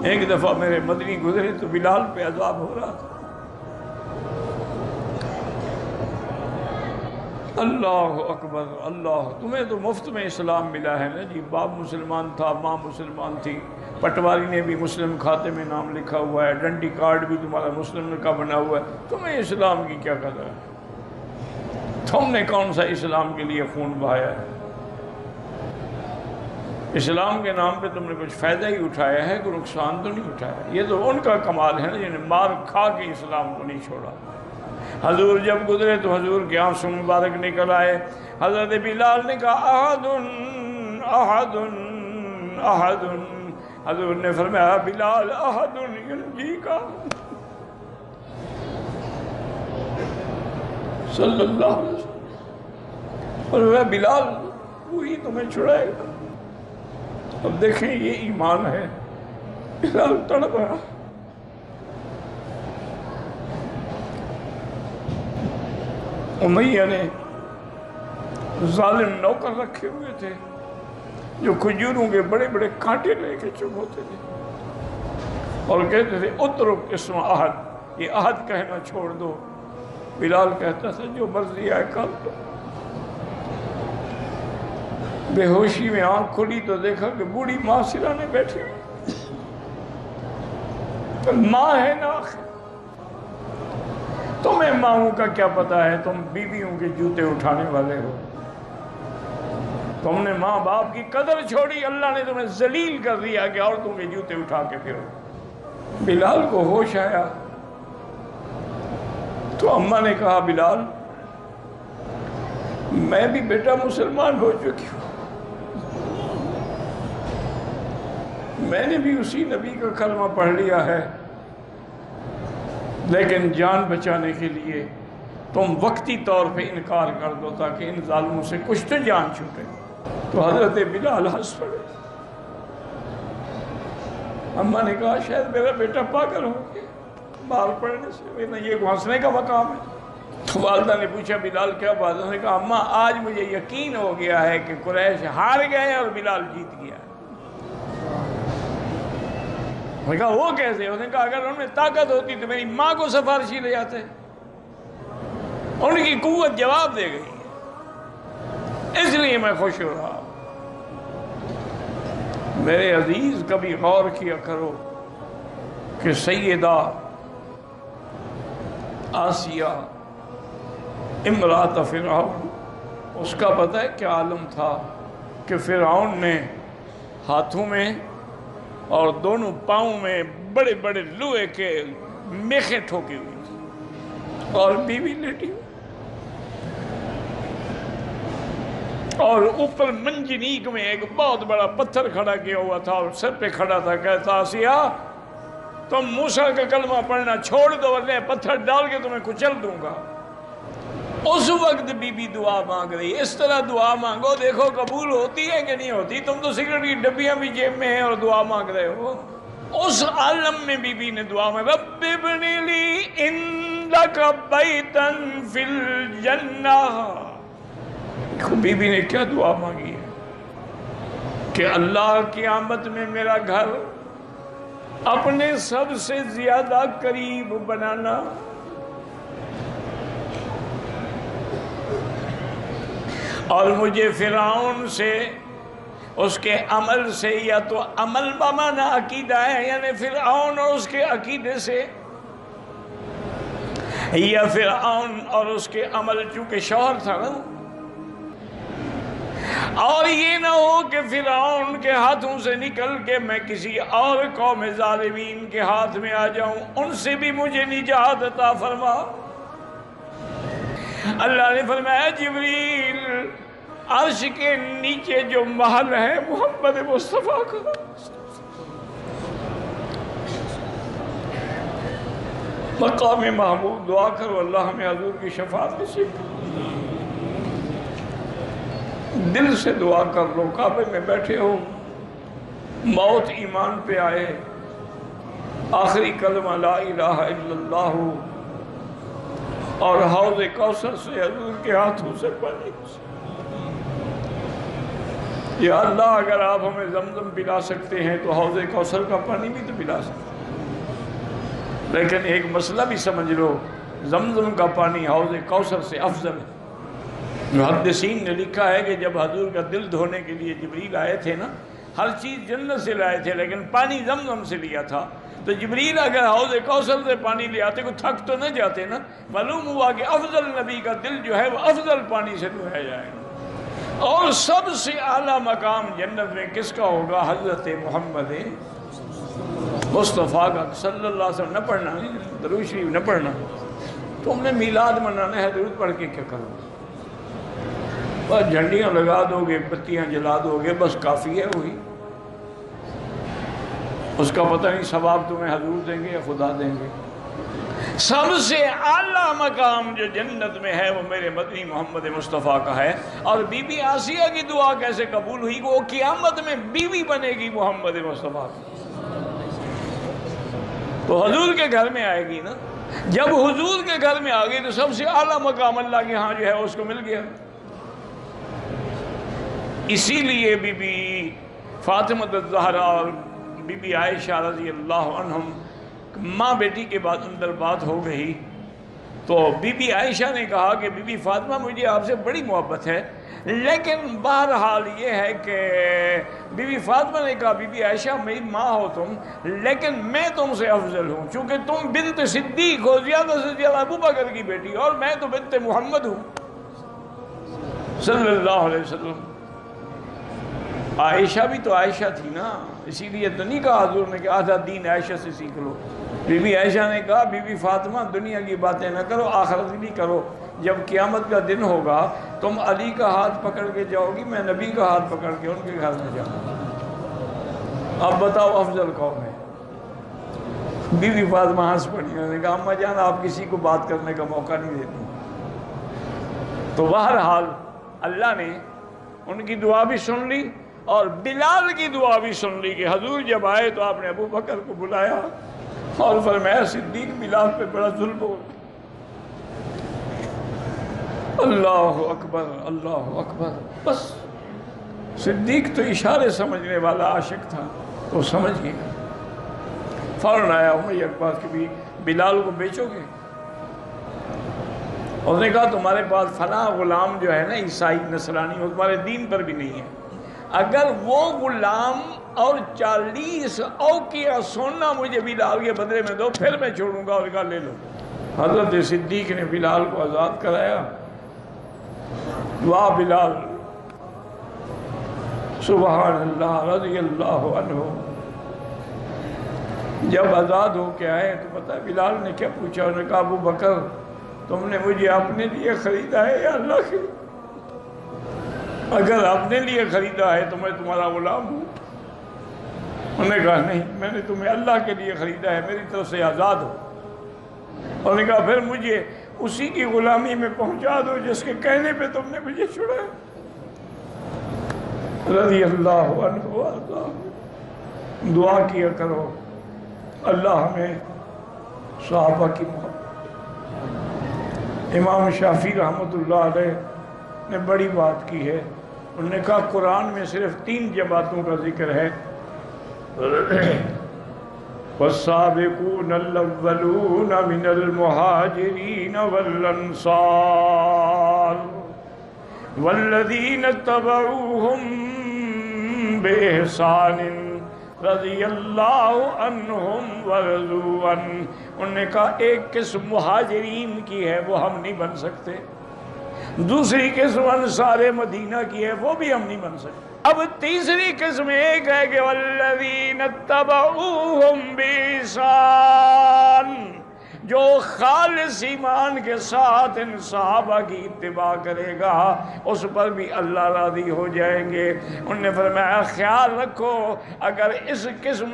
ایک دفعہ میرے مدنی گزرے تو بلال پہ عذاب ہو رہا تھا۔ اللہ اکبر اللہ، تمہیں تو مفت میں اسلام ملا ہے نا جی، باپ مسلمان تھا، ماں مسلمان تھی، پٹواری نے بھی مسلم کھاتے میں نام لکھا ہوا ہے، ڈنڈی کارڈ بھی تمہارا مسلم کا بنا ہوا ہے، تمہیں اسلام کی کیا قدر ہے؟ تم نے کون سا اسلام کے لیے خون بہایا ہے؟ اسلام کے نام پہ تم نے کچھ فائدہ ہی اٹھایا ہے، کوئی نقصان تو نہیں اٹھایا۔ یہ تو ان کا کمال ہے نا جنہیں مار کھا کے اسلام کو نہیں چھوڑا۔ حضور جب گزرے تو حضور کے آنسو مبارک نکل آئے۔ حضرت بلال نے کہا احد احد احد، حضور نے فرمایا بلال احد ینجی کا، صلی اللہ علیہ وسلم، اور بلال وہی تمہیں چھڑائے گا۔ اب دیکھیں یہ ایمان ہے، بلال تڑپ رہا۔ امیہ نے ظالم نوکر رکھے ہوئے تھے جو کھجوروں کے بڑے بڑے کانٹے لے کے چبھوتے تھے اور کہتے تھے اترک اسم احد، یہ احد کہنا چھوڑ دو۔ بلال کہتا تھا جو مرضی آئے کر دو۔ بے ہوشی میں آنکھ کھلی تو دیکھا کہ بوڑھی ماں سرانے بیٹھی ہوئی، ماں ہے نا آخر، تمہیں ماؤں کا کیا پتا ہے، تم بیویوں کے جوتے اٹھانے والے ہو، تم نے ماں باپ کی قدر چھوڑی، اللہ نے تمہیں ذلیل کر دیا کہ عورتوں کے جوتے اٹھا کے پھرو۔ بلال کو ہوش آیا تو اماں نے کہا بلال میں بھی بیٹا مسلمان ہو چکی ہوں، میں نے بھی اسی نبی کا کلمہ پڑھ لیا ہے، لیکن جان بچانے کے لیے تم وقتی طور پہ انکار کر دو تاکہ ان ظالموں سے کچھ تو جان چھوٹے۔ تو حضرت بلال ہنس پڑے۔ اماں نے کہا شاید میرا بیٹا پاگل ہو گیا مار پڑنے سے، یہ ہنسنے کا مقام ہے۔ تو والدہ نے پوچھا بلال کیا بات ہے؟ انہوں نے کہا اماں آج مجھے یقین ہو گیا ہے کہ قریش ہار گئے اور بلال جیت گیا۔ انہوں نے کہا وہ کیسے؟ انہوں نے کہا اگر ان میں طاقت ہوتی تو میری ماں کو سفارشی لے جاتے، ان کی قوت جواب دے گئی، اس لیے میں خوش ہو رہا۔ میرے عزیز کبھی غور کیا کرو کہ سیدہ آسیہ امرأۃ فرعون، اس کا پتہ ہے کیا عالم تھا کہ فرعون نے ہاتھوں میں اور دونوں پاؤں میں بڑے بڑے لوہے کے میخیں ٹھوکی ہوئی تھی اور بیوی لیٹی ہوئی، اور اوپر منجنیق میں ایک بہت بڑا پتھر کھڑا کیا ہوا تھا اور سر پہ کھڑا تھا۔ کہتا آسیہ تم موسیٰ کا کلمہ پڑھنا چھوڑ دو ورنہ پتھر ڈال کے تمہیں کچل دوں گا۔ اس وقت بی بی دعا مانگ رہی، اس طرح دعا مانگو دیکھو قبول ہوتی ہے کہ نہیں ہوتی۔ تم تو سگریٹ کی ڈبیاں بھی جیب میں ہیں اور دعا مانگ رہے ہو۔ اس عالم میں بی بی نے دعا میں رب ابن لی عندک بیتا فی الجنہ، بی بی نے کیا دعا مانگی ہے کہ اللہ قیامت میں میرا گھر اپنے سب سے زیادہ قریب بنانا۔ اور مجھے فرعون سے اس کے عمل سے، یا تو عمل بمانا عقیدہ ہے یعنی فرعون اور اس کے عقیدے سے، یا فرعون اور اس کے عمل، چونکہ شوہر تھا نا، اور یہ نہ ہو کہ فرعون کے ہاتھوں سے نکل کے میں کسی اور قوم ظالمین کے ہاتھ میں آ جاؤں، ان سے بھی مجھے نجات عطا فرما۔ اللہ نے فرمایا جبریل عرش کے نیچے جو محل ہے محمد مصطفیٰ کا، مقام محمود، دعا کرو اللہ ہمیں حضور کی شفاعت نصیب۔ دل سے دعا کر لو، کعبے میں بیٹھے ہو، موت ایمان پہ آئے، آخری کلمہ لا الہ الا اللہ ہو، اور حوض کوثر سے حضور کے ہاتھوں سے پانی، یا اللہ اگر آپ ہمیں زمزم پلا سکتے ہیں تو حوض کوثر کا پانی بھی تو پلا سکتے ہیں، لیکن ایک مسئلہ بھی سمجھ لو، زمزم کا پانی حوض کوثر سے افضل ہے۔ محدثین نے لکھا ہے کہ جب حضور کا دل دھونے کے لیے جبریل آئے تھے نا، ہر چیز جنت سے لائے تھے لیکن پانی زمزم سے لیا تھا، تو جبریل اگر حوض کوثر سے پانی لے آتے کو تھک تو نہ جاتے نا۔ معلوم ہوا کہ افضل نبی کا دل جو ہے وہ افضل پانی سے دھویا جائے گا۔ اور سب سے اعلیٰ مقام جنت میں کس کا ہوگا؟ حضرت محمد مصطفیٰ کا صلی اللہ علیہ وسلم۔ نہ پڑھنا، درود شریف نہ پڑھنا، تم نے میلاد منانا ہے، درود پڑھ کے کیا کرو؟ بس جھنڈیاں لگا دو گے، بتیاں جلا دو گے، بس کافی ہے وہی۔ اس کا پتہ نہیں ثواب تمہیں حضور دیں گے یا خدا دیں گے۔ سب سے اعلیٰ مقام جو جنت میں ہے وہ میرے مدنی محمد مصطفیٰ کا ہے۔ اور بی بی آسیہ کی دعا کیسے قبول ہوئی؟ وہ قیامت میں بیوی بنے گی محمد مصطفیٰ کی، تو حضور کے گھر میں آئے گی نا۔ جب حضور کے گھر میں آ گئی تو سب سے اعلیٰ مقام اللہ کے ہاں جو ہے اس کو مل گیا۔ اسی لیے بی بی فاطمہ الزہرا اور بی بی عائشہ رضی اللہ عنہم ماں بیٹی کے بعد اندر بات ہو گئی تو بی بی عائشہ نے کہا کہ بی بی فاطمہ مجھے آپ سے بڑی محبت ہے، لیکن بہرحال یہ ہے کہ بی بی فاطمہ نے کہا بی بی عائشہ میری ماں ہو تم، لیکن میں تم سے افضل ہوں، چونکہ تم بنت صدیق ہو، زیادہ سے زیادہ ابو بکر کی بیٹی، اور میں تو بنت محمد ہوں صلی اللہ علیہ وسلم۔ عائشہ بھی تو عائشہ تھی نا، اسی لیے تو نہیں کہا حضور نے کہ آدھا دین عائشہ سے سیکھ لو۔ بی بی عائشہ نے کہا بی بی فاطمہ دنیا کی باتیں نہ کرو، آخرت بھی کرو۔ جب قیامت کا دن ہوگا تم علی کا ہاتھ پکڑ کے جاؤ گی، میں نبی کا ہاتھ پکڑ کے ان کے گھر میں جاؤں گا۔ اب بتاؤ افضل کون ہے؟ بی بی فاطمہ ہنس پڑی، انہوں نے کہا اماں جان آپ کسی کو بات کرنے کا موقع نہیں دیتی۔ تو بہرحال اللہ نے ان کی دعا بھی سن لی اور بلال کی دعا بھی سن لی کہ حضور جب آئے تو آپ نے ابو بکر کو بلایا اور فرمایا صدیق بلال پہ بڑا ظلم ہو۔ اللہ اکبر اللہ اکبر۔ بس صدیق تو اشارے سمجھنے والا عاشق تھا، تو سمجھ گیا۔ فوراً آیا امیہ کے پاس کہ بھی بلال کو بیچو گے؟ اس نے کہا تمہارے پاس فلاں غلام جو ہے نا عیسائی نصرانی، وہ تمہارے دین پر بھی نہیں ہے، اگر وہ غلام اور 40 اوقیہ سونا مجھے بلال کے بدلے میں دو پھر میں چھوڑوں گا۔ اور کہا لے لو۔ حضرت صدیق نے بلال کو آزاد کرایا۔ واہ بلال، سبحان اللہ، رضی اللہ عنہ۔ جب آزاد ہو کے آئے تو پتہ ہے بلال نے کیا پوچھا؟ انہوں نے کہا ابو بکر تم نے مجھے اپنے لیے خریدا ہے یا اللہ کے؟ اگر اپنے لیے خریدا ہے تو میں تمہارا غلام ہوں۔ انہوں نے کہا نہیں، میں نے تمہیں اللہ کے لیے خریدا ہے، میری طرف سے آزاد ہو۔ انہوں نے کہا پھر مجھے اسی کی غلامی میں پہنچا دو جس کے کہنے پہ تم نے مجھے چھڑایا۔ رضی اللہ عنہ اللہ۔ دعا کیا کرو اللہ ہمیں صحابہ کی محبت۔ امام شافعی رحمۃ اللہ علیہ نے بڑی بات کی ہے، انہوں نے کہا قرآن میں صرف 3 جماعتوں کا ذکر ہے، والسابقون الاولون من المہاجرین والانصار والذین اتبعوہم بإحسان رضی اللہ عنہم ورضوا عنہ۔ انہوں نے کہا ایک قسم مہاجرین کی ہے وہ ہم نہیں بن سکتے، دوسری قسم انصار مدینہ کی ہے وہ بھی ہم نہیں بن سکتے، اب تیسری قسم ایک ہے کہ والذین اتبعوہم بإحسان، جو خالص ایمان کے ساتھ ان صحابہ کی اتباع کرے گا اس پر بھی اللہ راضی ہو جائیں گے۔ انہوں نے فرمایا خیال رکھو اگر اس قسم